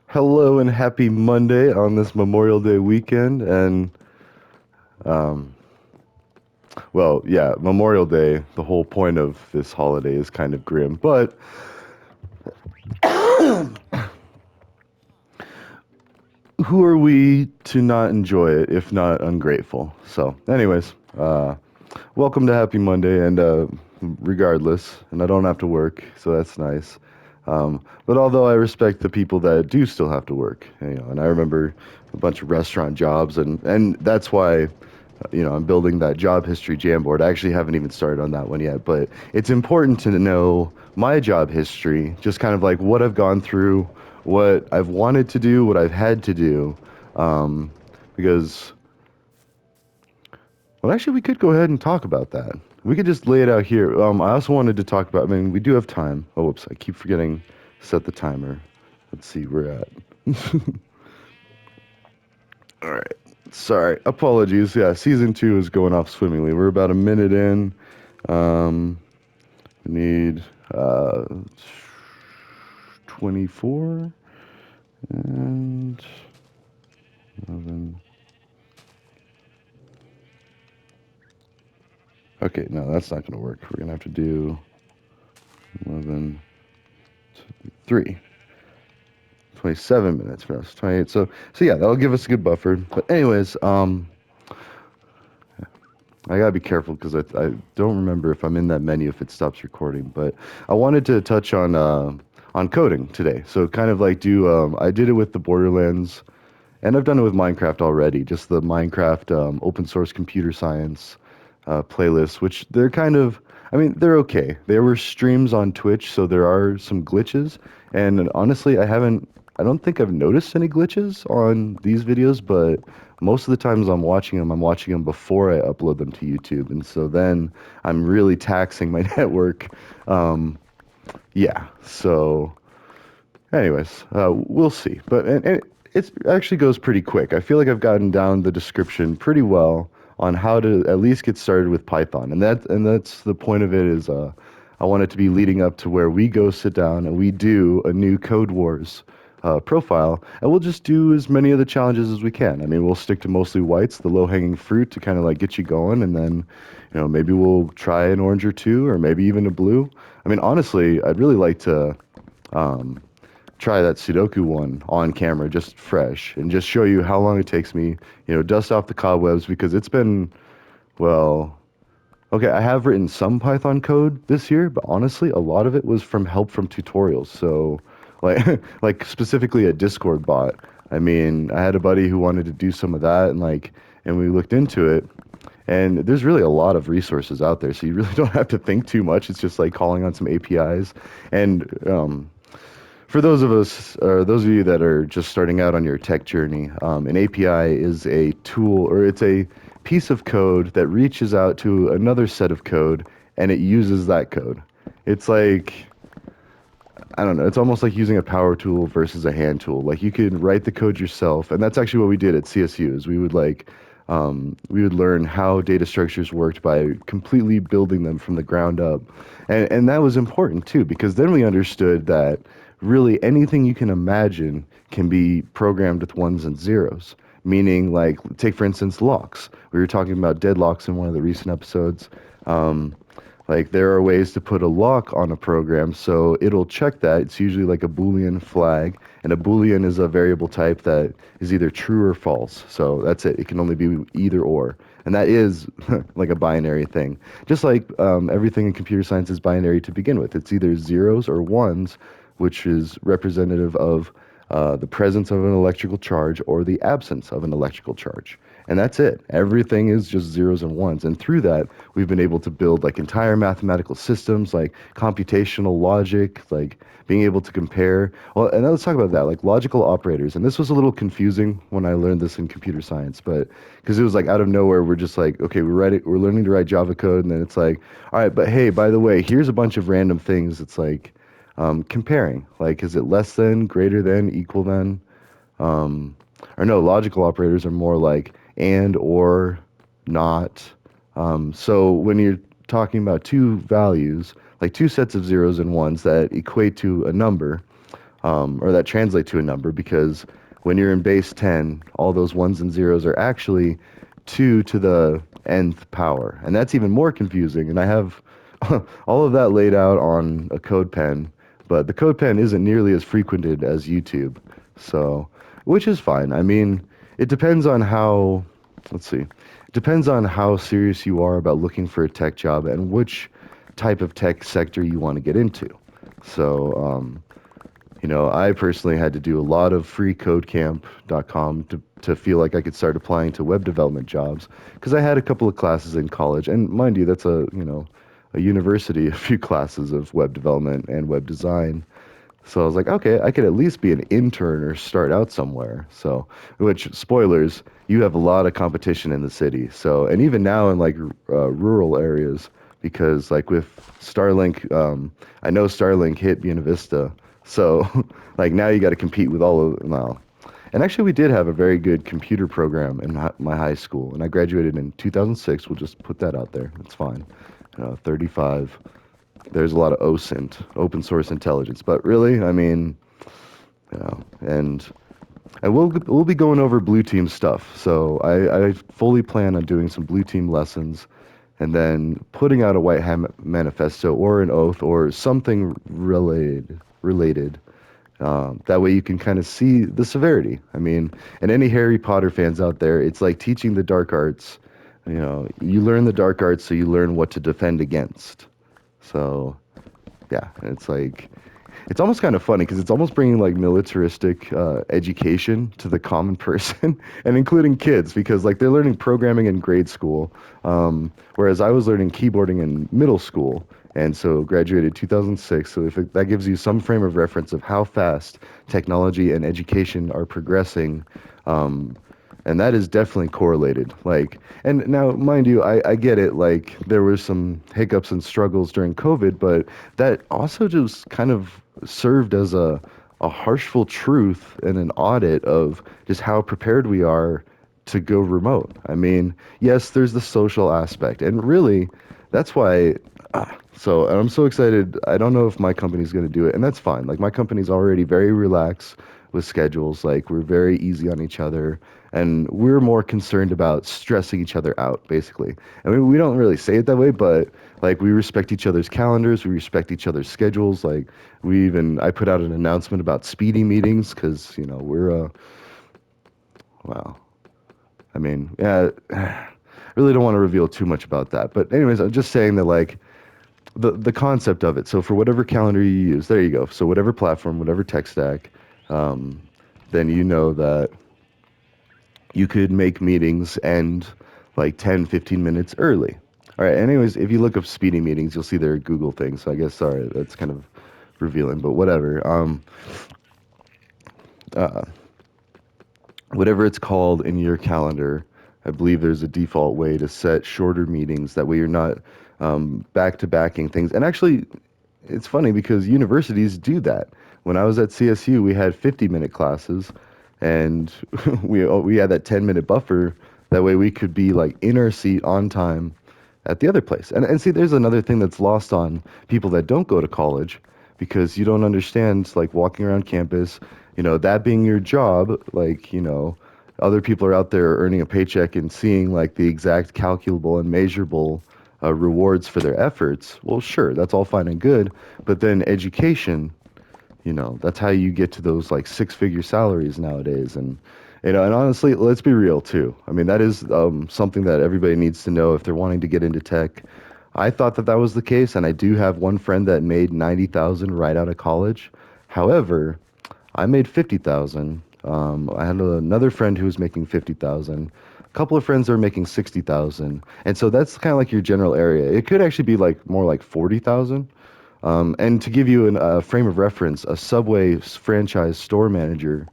Hello and happy Monday on this Memorial Day weekend. And, um, well, yeah, Memorial Day, the whole point of this holiday is kind of grim, but who are we to not enjoy it if not ungrateful? So, anyways, welcome to Happy Monday, and regardless, and I don't have to work, so that's nice. But although I respect the people that do still have to work, and I remember a bunch of restaurant jobs, and that's why, I'm building that job history Jamboard. I actually haven't even started on that one yet, but it's important to know my job history, just kind of like what I've gone through, what I've wanted to do, what I've had to do, um, because well, actually, we could go ahead and talk about that. We could just lay it out here. I also wanted to talk about, I mean, we do have time. Oh, whoops, I keep forgetting to set the timer. Let's see where we're at. All right. Sorry. Apologies. Yeah, season two is going off swimmingly. We're about a minute in. Um, we need 24 and 11. Okay, no, that's not going to work. We're going to have to do 11, 3. 27 minutes for us, 28. So yeah, that'll give us a good buffer. But anyways, I gotta be careful because I don't remember if I'm in that menu if it stops recording. But I wanted to touch on coding today. So kind of like do I did it with the Borderlands, and I've done it with Minecraft already. Just the Minecraft open source computer science playlists, which they're kind of. I mean, they're okay. There were streams on Twitch, so there are some glitches. And honestly, I don't think I've noticed any glitches on these videos, but most of the times I'm watching them before I upload them to YouTube. And so then I'm really taxing my network. Um, yeah. So, anyways, we'll see. But and it actually goes pretty quick. I feel like I've gotten down the description pretty well on how to at least get started with Python, and that's the point of it. Is I want it to be leading up to where we go sit down and we do a new Code Wars profile, and we'll just do as many of the challenges as we can. I mean, we'll stick to mostly whites, the low-hanging fruit, to kind of like get you going, and then, maybe we'll try an orange or two, or maybe even a blue. I mean, honestly, I'd really like to um, try that Sudoku one on camera, just fresh, and just show you how long it takes me, dust off the cobwebs, because it's been, well, okay, I have written some Python code this year, but honestly, a lot of it was from help from tutorials. So, like, like specifically a Discord bot. I mean, I had a buddy who wanted to do some of that, and we looked into it, and there's really a lot of resources out there, so you really don't have to think too much. It's just like calling on some APIs, and for those of us, or those of you that are just starting out on your tech journey, an API is a tool, or it's a piece of code that reaches out to another set of code and it uses that code. It's like, I don't know, it's almost like using a power tool versus a hand tool. Like you could write the code yourself, and that's actually what we did at CSU. Is we would learn how data structures worked by completely building them from the ground up, and that was important too because then we understood that really anything you can imagine can be programmed with ones and zeros. Meaning, like, take for instance locks. We were talking about deadlocks in one of the recent episodes. Um, like there are ways to put a lock on a program so it'll check that. It's usually like a Boolean flag, and a Boolean is a variable type that is either true or false. So that's it. It can only be either or. And that is like a binary thing. Just like everything in computer science is binary to begin with. It's either zeros or ones, which is representative of the presence of an electrical charge or the absence of an electrical charge. And that's it. Everything is just zeros and ones. And through that, we've been able to build like entire mathematical systems, like computational logic, like being able to compare. Well, and let's talk about that, like logical operators. And this was a little confusing when I learned this in computer science, but because it was like out of nowhere, we're just like, okay, we're learning to write Java code, and then it's like, all right, but hey, by the way, here's a bunch of random things. It's like comparing, like, is it less than, greater than, equal than? Um, or no, logical operators are more like and, or, not. So when you're talking about two values, like two sets of zeros and ones that equate to a number, or that translate to a number because when you're in base 10, all those ones and zeros are actually 2 to the nth power. And that's even more confusing. And I have all of that laid out on a code pen, but the code pen isn't nearly as frequented as YouTube. So, which is fine. I mean, it depends on how, let's see, it depends on how serious you are about looking for a tech job and which type of tech sector you want to get into. So, I personally had to do a lot of freecodecamp.com to feel like I could start applying to web development jobs because I had a couple of classes in college, and mind you, that's a university, a few classes of web development and web design. So I was like, okay, I could at least be an intern or start out somewhere. So, which spoilers, you have a lot of competition in the city. So, and even now in like rural areas, because like with Starlink, I know Starlink hit Buena Vista. So, like now you got to compete with all of well. And actually, we did have a very good computer program in my high school, and I graduated in 2006. We'll just put that out there. It's fine. 35. There's a lot of OSINT, open source intelligence, but really, I mean, and we'll be going over blue team stuff. So I fully plan on doing some blue team lessons, and then putting out a manifesto or an oath or something related. That way you can kind of see the severity. I mean, and any Harry Potter fans out there, it's like teaching the dark arts. You learn the dark arts so you learn what to defend against. So, yeah, it's like it's almost kind of funny because it's almost bringing like militaristic education to the common person and including kids because like they're learning programming in grade school, whereas I was learning keyboarding in middle school. And so graduated 2006. So if that gives you some frame of reference of how fast technology and education are progressing, um, and that is definitely correlated. Like, and now, mind you, I get it. Like, there were some hiccups and struggles during COVID, but that also just kind of served as a harshful truth and an audit of just how prepared we are to go remote. I mean, yes, there's the social aspect, and really, that's why. So I'm so excited. I don't know if my company's going to do it, and that's fine. Like my company's already very relaxed with schedules. Like we're very easy on each other, and we're more concerned about stressing each other out, basically. I mean, we don't really say it that way, but like we respect each other's calendars, we respect each other's schedules. Like I put out an announcement about speedy meetings because we're well, I mean, yeah. I really don't want to reveal too much about that, but anyways, I'm just saying that like the concept of it. So for whatever calendar you use, there you go. So whatever platform, whatever tech stack, um, then you know that you could make meetings end like 10, 15 minutes early. All right. Anyways, if you look up speedy meetings, you'll see their Google things. So I guess sorry, that's kind of revealing, but whatever. Uh, Whatever it's called in your calendar, I believe there's a default way to set shorter meetings. That way you're not back to backing things. And actually, it's funny because universities do that. When I was at CSU, we had 50-minute classes, and we had that 10-minute buffer. That way we could be like in our seat on time at the other place. And see, there's another thing that's lost on people that don't go to college because you don't understand like walking around campus, that being your job, like, other people are out there earning a paycheck and seeing like the exact calculable and measurable rewards for their efforts. Well, sure, that's all fine and good, but then education, that's how you get to those like six-figure salaries nowadays. And honestly, let's be real too. I mean, that is something that everybody needs to know if they're wanting to get into tech. I thought that that was the case, and I do have one friend that made 90,000 right out of college. However, I made 50,000. I had another friend who was making 50,000. A couple of friends that were making 60,000, and so that's kind of like your general area. It could actually be like more like 40,000. And to give you a frame of reference, a Subway franchise store manager,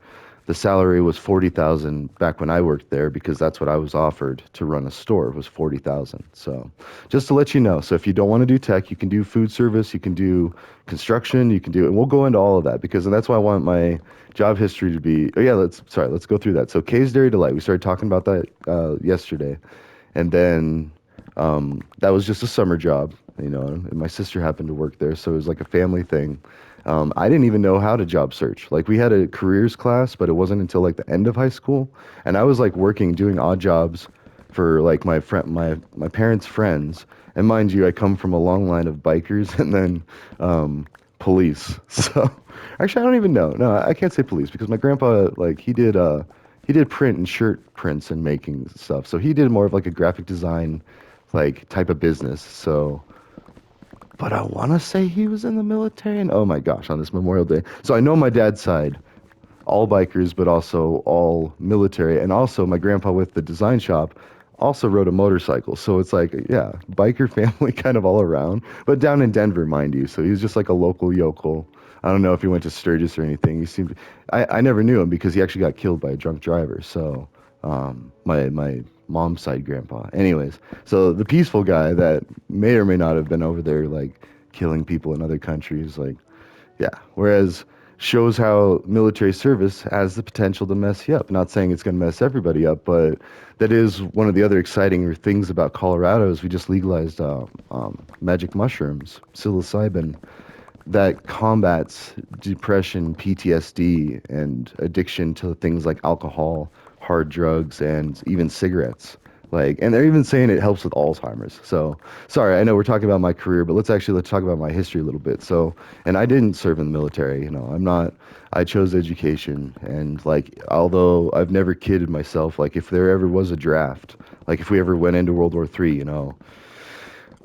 the salary was 40,000 back when I worked there because that's what I was offered to run a store was 40,000. So just to let you know, so if you don't want to do tech, you can do food service, you can do construction, you can do, and we'll go into all of that because, and that's why I want my job history to be, oh yeah, let's go through that. So Kay's Dairy Delight, we started talking about that yesterday. And then that was just a summer job, and my sister happened to work there, so it was like a family thing. I didn't even know how to job search. Like we had a careers class, but it wasn't until like the end of high school, and I was like working, doing odd jobs for like my parents' friends. And mind you, I come from a long line of bikers and then police. So actually, I don't even know. No, I can't say police because my grandpa like he did print and shirt prints and making stuff. So he did more of like a graphic design like type of business. So but I want to say he was in the military. And oh my gosh, on this Memorial Day. So I know my dad's side, all bikers, but also all military. And also my grandpa with the design shop also rode a motorcycle. So it's like, yeah, biker family kind of all around, but down in Denver, mind you. So he was just like a local yokel. I don't know if he went to Sturgis or anything. He seemed, I never knew him because he actually got killed by a drunk driver. So, my mom's side grandpa. Anyways, so the peaceful guy that may or may not have been over there like killing people in other countries, like yeah. Whereas shows how military service has the potential to mess you up. Not saying it's going to mess everybody up, but that is one of the other exciting things about Colorado is we just legalized magic mushrooms, psilocybin, that combats depression, PTSD, and addiction to things like alcohol, hard drugs, and even cigarettes. Like, and they're even saying it helps with Alzheimer's. So, sorry, I know we're talking about my career, but let's talk about my history a little bit. So, and I didn't serve in the military. You know, I'm not. I chose education, and like, although I've never kidded myself, like if there ever was a draft, like if we ever went into World War III, you know,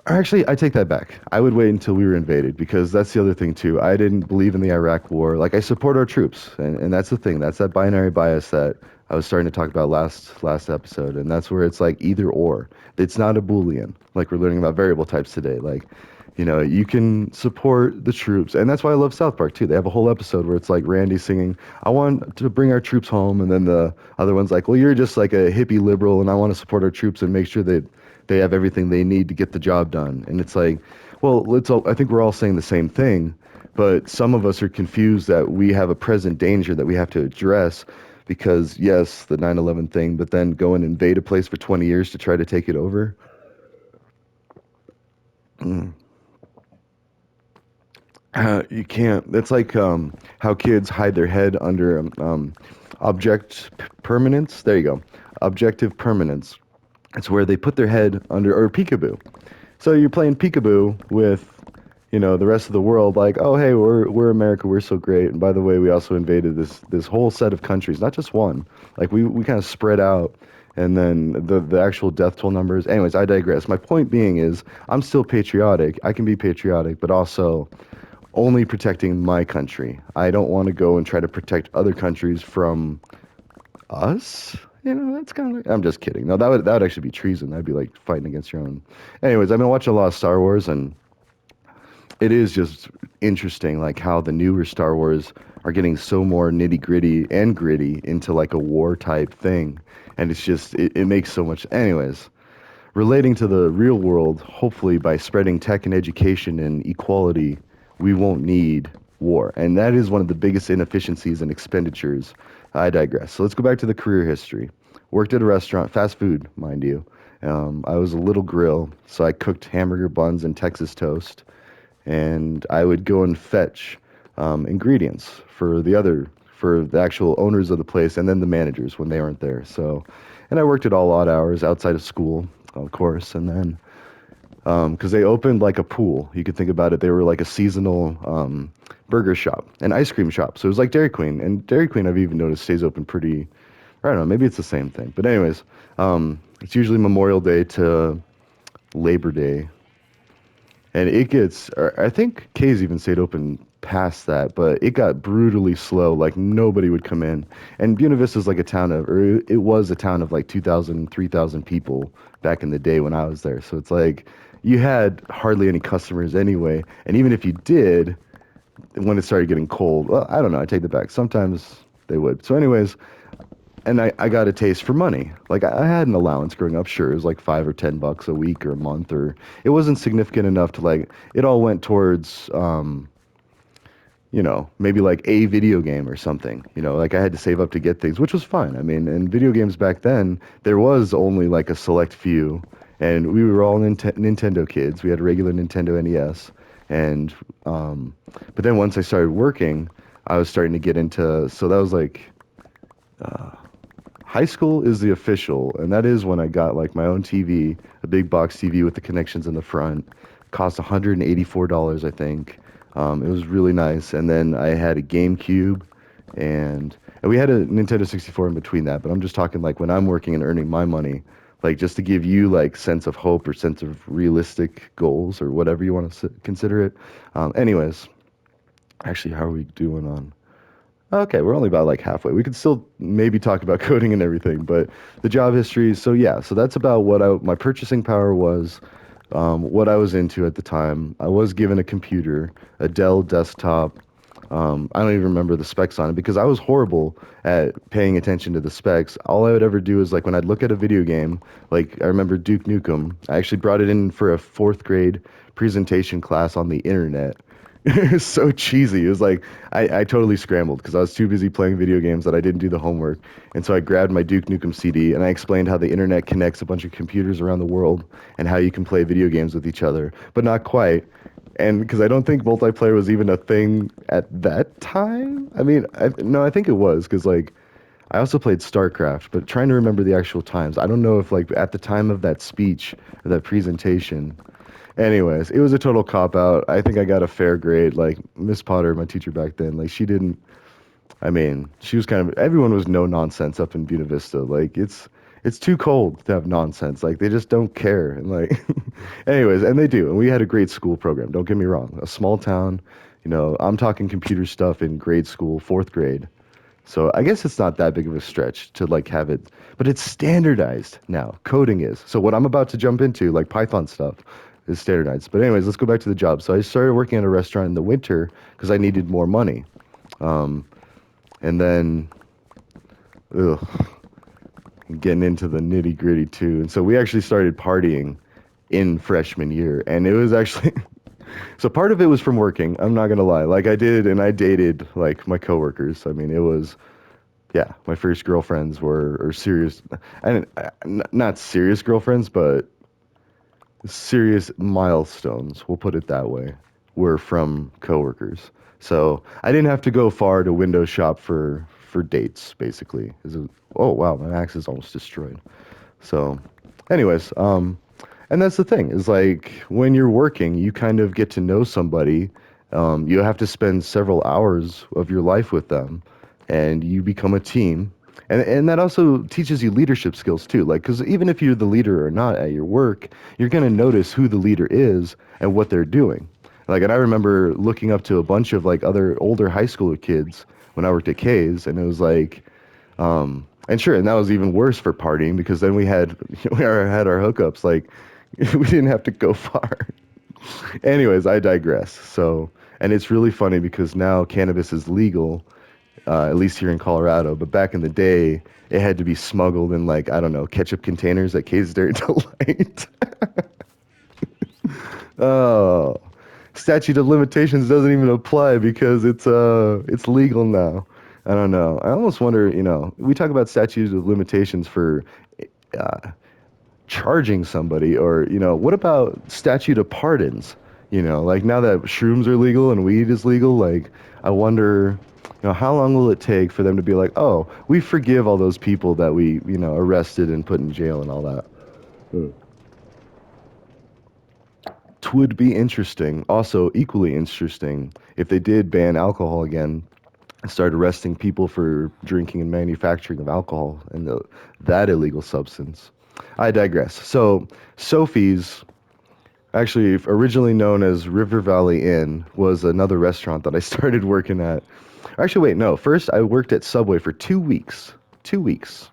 actually, I take that back. I would wait until we were invaded because that's the other thing too. I didn't believe in the Iraq War. Like I support our troops, and that's the thing. That's that binary bias that I was starting to talk about last episode, and that's where it's like either or. It's not a Boolean. Like we're learning about variable types today. Like, you know, you can support the troops, and that's why I love South Park too. They have a whole episode where it's like Randy singing, "I want to bring our troops home," and then the other one's like, "Well, you're just like a hippie liberal, and I want to support our troops and make sure that they have everything they need to get the job done." And it's like, well, let's all, I think we're all saying the same thing, but some of us are confused that we have a present danger that we have to address because yes, the 9/11 thing, but then go and invade a place for 20 years to try to take it over. You can't. That's like how kids hide their head under permanence. There you go. Objective permanence. It's where they put their head under, or peekaboo. So you're playing peekaboo with, you know, the rest of the world. Like, oh hey, we're America, we're so great. And by the way, we also invaded this whole set of countries, not just one. Like we kind of spread out, and then the actual death toll numbers. Anyways, I digress. My point being is, I'm still patriotic. I can be patriotic, but also only protecting my country. I don't want to go and try to protect other countries from us. You know, that's kind of like, I'm just kidding. No, that would actually be treason. That'd be like fighting against your own. Anyways, I've been watching a lot of Star Wars, and it is just interesting, like how the newer Star Wars are getting so more nitty gritty and gritty into like a war type thing, and it's just it makes so much. Anyways, relating to the real world, hopefully by spreading tech and education and equality, we won't need war. And that is one of the biggest inefficiencies and expenditures. I digress. So let's go back to the career history. Worked at a restaurant, fast food, mind you. I was a little grill, so I cooked hamburger buns and Texas toast. And I would go and fetch ingredients for the actual owners of the place and then the managers when they weren't there. So, and I worked at all odd hours outside of school, of course, and then because they opened like a pool. You could think about it. They were like a seasonal burger shop and ice cream shop. So it was like Dairy Queen. And Dairy Queen, I've even noticed, stays open pretty. I don't know. Maybe it's the same thing. But anyways, it's usually Memorial Day to Labor Day, and it gets. Or I think K's even stayed open past that, but it got brutally slow. Like nobody would come in. And Buena Vista's like a town of, or it was a town of like 2,000, 3,000 people back in the day when I was there. So it's like you had hardly any customers anyway. And even if you did, when it started getting cold, well, I don't know. I take that back. Sometimes they would. So, anyways, and I got a taste for money. Like I had an allowance growing up. Sure, it was like $5 or $10 a week or a month, or it wasn't significant enough to like. It all went towards, you know, maybe like a video game or something. You know, like I had to save up to get things, which was fine. I mean, in video games back then, there was only like a select few, and we were all Nintendo kids. We had a regular Nintendo NES, And but then once I started working, I was starting to get into, so that was like high school is the official, and that is when I got like my own TV, a big box TV with the connections in the front. Cost $184, I think. It was really nice. And then I had a GameCube, and we had a Nintendo 64 in between that. But I'm just talking like when I'm working and earning my money, like just to give you like sense of hope or sense of realistic goals or whatever you want to consider it. Anyways, actually, how are we doing on? Okay, we're only about like halfway. We could still maybe talk about coding and everything, but the job history. So yeah, so that's about what my purchasing power was, what I was into at the time. I was given a computer, a Dell desktop. I don't even remember the specs on it because I was horrible at paying attention to the specs. All I would ever do is like when I'd look at a video game, like I remember Duke Nukem. I actually brought it in for a fourth grade presentation class on the internet. It was so cheesy. It was like I totally scrambled because I was too busy playing video games that I didn't do the homework. And so I grabbed my Duke Nukem CD and I explained how the internet connects a bunch of computers around the world and how you can play video games with each other, but not quite. And because I don't think multiplayer was even a thing at that time. I mean, no, I think it was because like I also played StarCraft, but trying to remember the actual times. I don't know if like at the time of that speech or that presentation. Anyways, it was a total cop out. I think I got a fair grade. Like Miss Potter, my teacher back then, like she didn't. I mean, she was kind of everyone was no nonsense up in Buena Vista. Like it's too cold to have nonsense. Like they just don't care. And like anyways, and they do. And we had a great school program. Don't get me wrong. A small town, I'm talking computer stuff in grade school, fourth grade. So I guess it's not that big of a stretch to like have it, but it's standardized now. Coding is. So what I'm about to jump into, like Python stuff, is standardized. But anyways, let's go back to the job. So I started working at a restaurant in the winter because I needed more money. Um, and then, ugh, getting into the nitty gritty too. And so we actually started partying in freshman year, and it was actually so part of it was from working. I'm not gonna lie. Like I did, and I dated like my coworkers. I mean, it was yeah. My first girlfriends were serious, and not serious girlfriends, but serious milestones. We'll put it that way. Were from coworkers. So I didn't have to go far to window shop for dates. Basically, oh wow, my axe is almost destroyed. So, anyways, and that's the thing is like when you're working, you kind of get to know somebody. You have to spend several hours of your life with them, and you become a team. And that also teaches you leadership skills too. Like, because even if you're the leader or not at your work, you're going to notice who the leader is and what they're doing. Like, and I remember looking up to a bunch of like other older high schooler kids when I worked at K's, and it was like, and sure, and that was even worse for partying because then we had had our hookups. Like we didn't have to go far. Anyways, I digress. So, and it's really funny because now cannabis is legal, at least here in Colorado. But back in the day, it had to be smuggled in like I don't know ketchup containers at K's Dairy Delight. Oh, statute of limitations doesn't even apply because it's legal now. I don't know. I almost wonder, we talk about statutes of limitations for uh, charging somebody or, what about statute of pardons? Like now that shrooms are legal and weed is legal, like I wonder, how long will it take for them to be like, "Oh, we forgive all those people that we, arrested and put in jail and all that." Would be interesting. Also, equally interesting if they did ban alcohol again and start arresting people for drinking and manufacturing of alcohol and that illegal substance. I digress. So, Sophie's, actually originally known as River Valley Inn, was another restaurant that I started working at. Actually, wait, no. First, I worked at Subway for 2 weeks. 2 weeks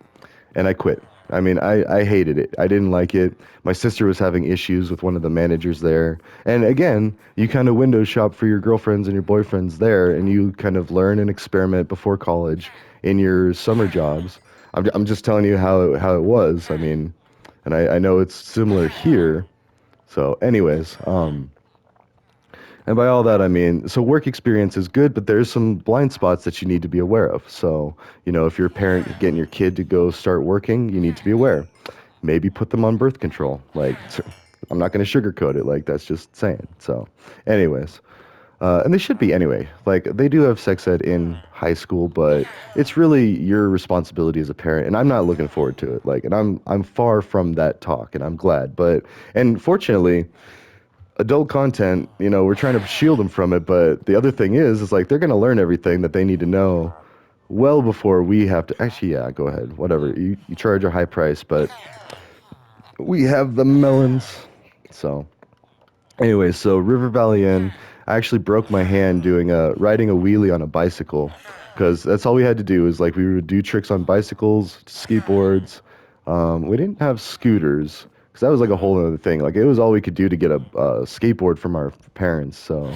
and I quit. I mean, I hated it. I didn't like it. My sister was having issues with one of the managers there. And again, you kind of window shop for your girlfriends and your boyfriends there, and you kind of learn and experiment before college in your summer jobs. I'm just telling you how it was. I mean, and I know it's similar here. So, anyways, and by all that, I mean, so work experience is good, but there's some blind spots that you need to be aware of. So, if you're a parent getting your kid to go start working, you need to be aware. Maybe put them on birth control. Like, I'm not going to sugarcoat it. Like that's just saying. So, anyways, and they should be anyway. Like they do have sex ed in high school, but it's really your responsibility as a parent. And I'm not looking forward to it. Like, and I'm far from that talk, and I'm glad. But and fortunately, adult content, we're trying to shield them from it. But the other thing is like they're going to learn everything that they need to know well before we have to. Actually, yeah, go ahead. Whatever. You charge a high price, but we have the melons. So. Anyway, so River Valley Inn, I actually broke my hand doing riding a wheelie on a bicycle, because that's all we had to do is like we would do tricks on bicycles, skateboards. We didn't have scooters because that was like a whole other thing. Like it was all we could do to get a skateboard from our parents. So,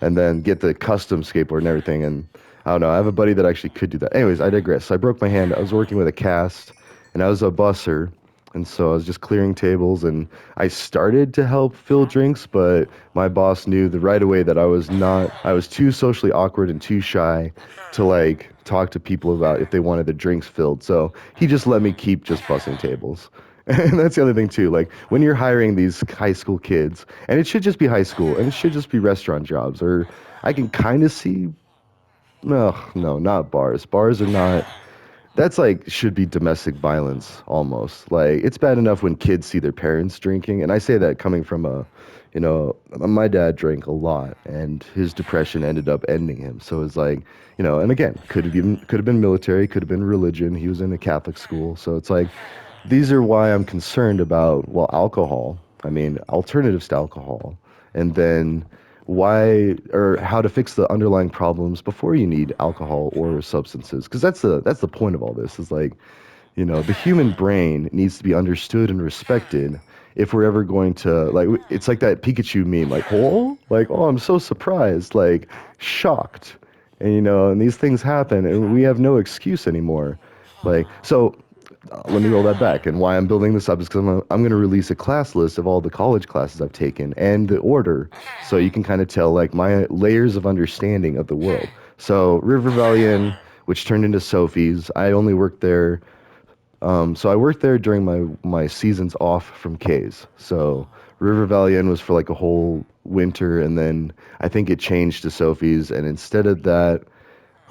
and then get the custom skateboard and everything. And I don't know. I have a buddy that actually could do that. Anyways, I digress. So I broke my hand. I was working with a cast, and I was a busser. And so I was just clearing tables, and I started to help fill drinks, but my boss knew the right away that I was too socially awkward and too shy to like talk to people about if they wanted the drinks filled. So he just let me keep just bussing tables. And that's the other thing too. Like when you're hiring these high school kids, and it should just be high school, and it should just be restaurant jobs, or I can kind of see, no, no, not bars. Bars are not, that's like should be domestic violence almost. Like it's bad enough when kids see their parents drinking, and I say that coming from my dad drank a lot, and his depression ended up ending him. So it's like, and again, could have been military, could have been religion. He was in a Catholic school, so it's like these are why I'm concerned about alcohol. I mean, alternatives to alcohol, and then why or how to fix the underlying problems before you need alcohol or substances, because that's the point of all this is like the human brain needs to be understood and respected if we're ever going to like it's like that Pikachu meme like oh I'm so surprised, like shocked, and and these things happen and we have no excuse anymore, like so let me roll that back. And why I'm building this up is because I'm going to release a class list of all the college classes I've taken and the order, so you can kind of tell like my layers of understanding of the world. So River Valley Inn, which turned into Sophie's, I only worked there. So I worked there during my seasons off from K's. So River Valley Inn was for like a whole winter, and then I think it changed to Sophie's. And instead of that,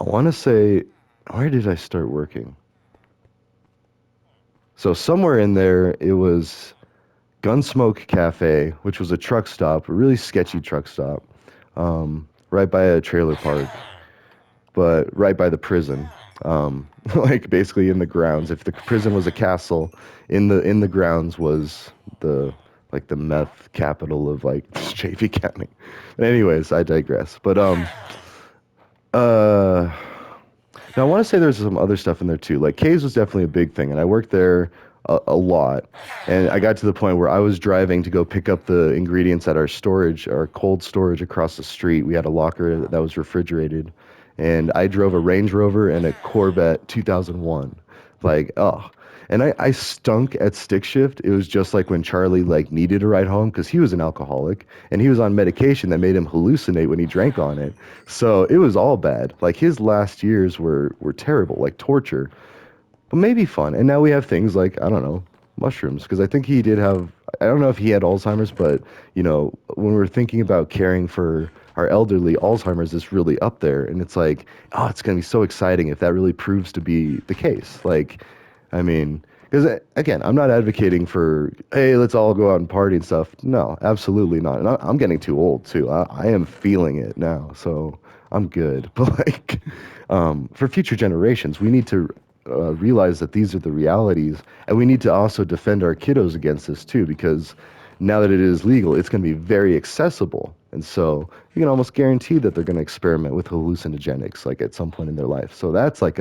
I want to say, where did I start working? So somewhere in there, it was Gunsmoke Cafe, which was a truck stop, a really sketchy truck stop, right by a trailer park, but right by the prison, like basically in the grounds. If the prison was a castle, in the grounds was the like the meth capital of like Chaffee County. But anyways, I digress. But uh, now, I want to say there's some other stuff in there too. Like K's was definitely a big thing, and I worked there a lot. And I got to the point where I was driving to go pick up the ingredients at our cold storage across the street. We had a locker that was refrigerated, and I drove a Range Rover and a Corvette 2001. Like, oh. And I stunk at stick shift. It was just like when Charlie like needed a ride home because he was an alcoholic and he was on medication that made him hallucinate when he drank on it. So it was all bad. Like his last years were terrible, like torture, but maybe fun. And now we have things like, I don't know, mushrooms, because I think he did have, I don't know if he had Alzheimer's, but when we're thinking about caring for our elderly, Alzheimer's is really up there. And it's like, oh, it's going to be so exciting if that really proves to be the case. Like, I mean, because again, I'm not advocating for, hey, let's all go out and party and stuff. No, absolutely not. And I'm getting too old too. I am feeling it now, so I'm good. But like, for future generations, we need to realize that these are the realities, and we need to also defend our kiddos against this too, because now that it is legal, it's going to be very accessible, and so you can almost guarantee that they're going to experiment with hallucinogenics like at some point in their life. So that's like,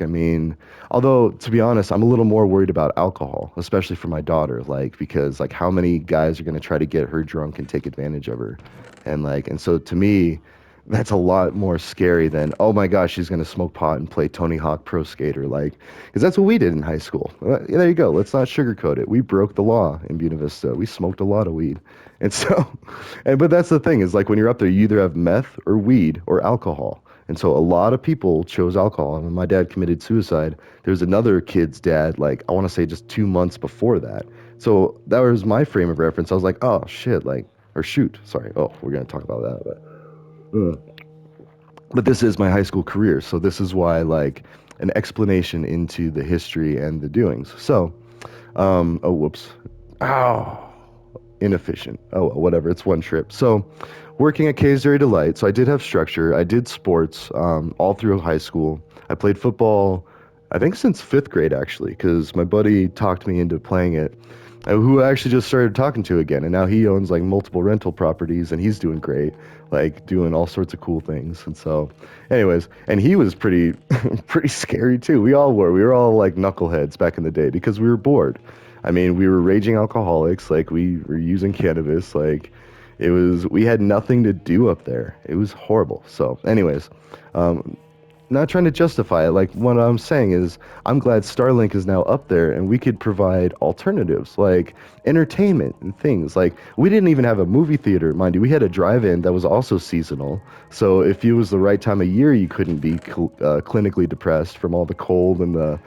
I mean, although to be honest, I'm a little more worried about alcohol, especially for my daughter, like, because like how many guys are going to try to get her drunk and take advantage of her? And so to me, that's a lot more scary than, oh my gosh, she's going to smoke pot and play Tony Hawk Pro Skater, like, because that's what we did in high school. Yeah, there you go. Let's not sugarcoat it. We broke the law in Buena Vista. We smoked a lot of weed. And so, but that's the thing is like when you're up there, you either have meth or weed or alcohol. And so a lot of people chose alcohol. And when my dad committed suicide, there was another kid's dad, like I want to say just 2 months before that. So that was my frame of reference. I was like, oh shit, like, or shoot, sorry. Oh, we're gonna talk about that. But this is my high school career, so this is why like an explanation into the history and the doings. So, oh whoops, ow, inefficient. Oh well, whatever. It's one trip. So, working at K's Dairy Delight. So I did have structure. I did sports all through high school. I played football, I think since fifth grade actually, because my buddy talked me into playing it. Who I actually just started talking to again, and now he owns like multiple rental properties, and he's doing great, like doing all sorts of cool things. And so, anyways, and he was pretty, pretty scary too. We all were. We were all like knuckleheads back in the day because we were bored. I mean, we were raging alcoholics. Like we were using cannabis. Like it was. We had nothing to do up there. It was horrible. So, anyways, um, not trying to justify it. Like what I'm saying is, I'm glad Starlink is now up there, and we could provide alternatives like entertainment and things. Like we didn't even have a movie theater, mind you. We had a drive-in that was also seasonal. So if it was the right time of year, you couldn't be clinically depressed from all the cold and the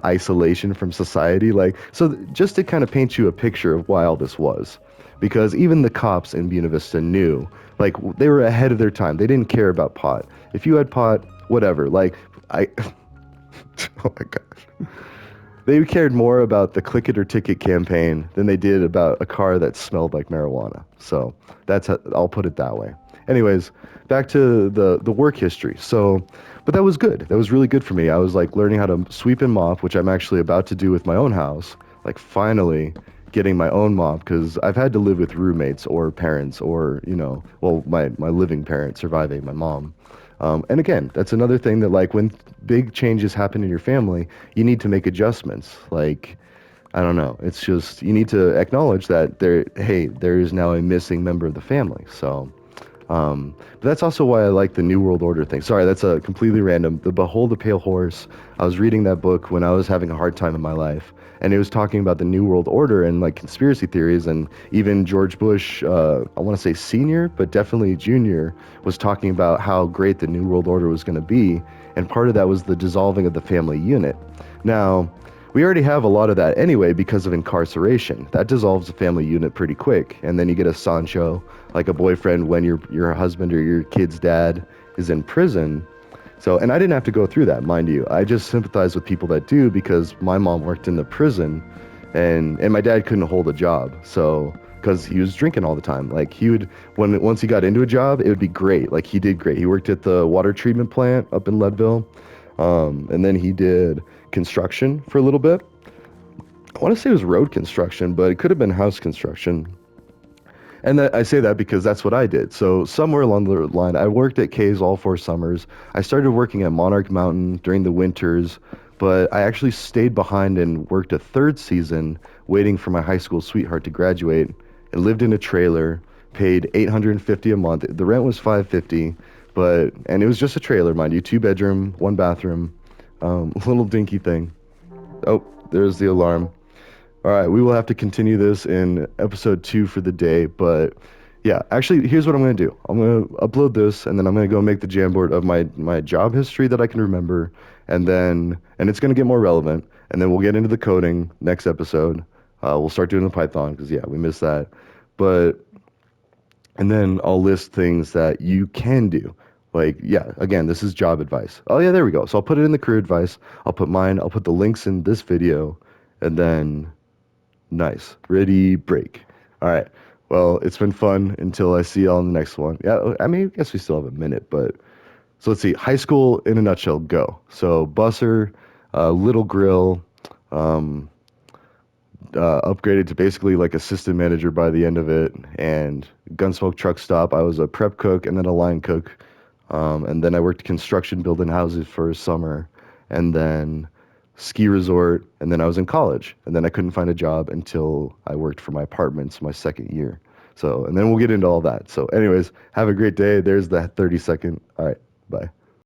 isolation from society. Like so, just to kind of paint you a picture of why all this was, because even the cops in Buena Vista knew, like they were ahead of their time. They didn't care about pot. If you had pot, whatever. Like I, oh my god, they cared more about the click it or ticket campaign than they did about a car that smelled like marijuana. So that's how, I'll put it that way. Anyways, back to the work history. So, but that was good. That was really good for me. I was like learning how to sweep and mop, which I'm actually about to do with my own house. Like finally getting my own mop because I've had to live with roommates or parents or well, my living parent surviving, my mom. And again, that's another thing that like when big changes happen in your family, you need to make adjustments. Like, I don't know. It's just you need to acknowledge that hey, there is now a missing member of the family. So, but that's also why I like the New World Order thing. Sorry, that's a completely random. The Behold the Pale Horse. I was reading that book when I was having a hard time in my life, and it was talking about the New World Order and like conspiracy theories, and even George Bush, I want to say senior, but definitely junior, was talking about how great the New World Order was going to be, and part of that was the dissolving of the family unit. Now, we already have a lot of that anyway because of incarceration. That dissolves the family unit pretty quick, and then you get a Sancho, like a boyfriend when your husband or your kid's dad is in prison. So, and I didn't have to go through that, mind you. I just sympathize with people that do because my mom worked in the prison, and my dad couldn't hold a job, so because he was drinking all the time. Like he would once he got into a job, it would be great. Like he did great. He worked at the water treatment plant up in Leadville, and then he did construction for a little bit. I want to say it was road construction, but it could have been house construction. And that, I say that because that's what I did. So somewhere along the line, I worked at K's all 4 summers. I started working at Monarch Mountain during the winters, but I actually stayed behind and worked a third season waiting for my high school sweetheart to graduate and lived in a trailer, paid $850 a month. The rent was $550, and it was just a trailer, mind you, 2 bedroom, 1 bathroom, little dinky thing. Oh, there's the alarm. All right, we will have to continue this in episode 2 for the day, but yeah, actually, here's what I'm going to do. I'm going to upload this, and then I'm going to go make the Jamboard of my job history that I can remember, and it's going to get more relevant, and then we'll get into the coding next episode. We'll start doing the Python, because yeah, we missed that. But, and then I'll list things that you can do. Like, yeah, again, this is job advice. Oh yeah, there we go. So I'll put it in the career advice. I'll put mine. I'll put the links in this video, and then... Nice. Ready, break. All right. Well, it's been fun until I see y'all in the next one. Yeah, I mean, I guess we still have a minute, but so let's see. High school in a nutshell, go. So busser, little grill, um, upgraded to basically like assistant manager by the end of it, and Gunsmoke truck stop. I was a prep cook and then a line cook, and then I worked construction building houses for a summer, and then ski resort, and then I was in college, and then I couldn't find a job until I worked for my apartments my second year. So, and then we'll get into all that. So, anyways, have a great day. There's the 30 second. All right, bye.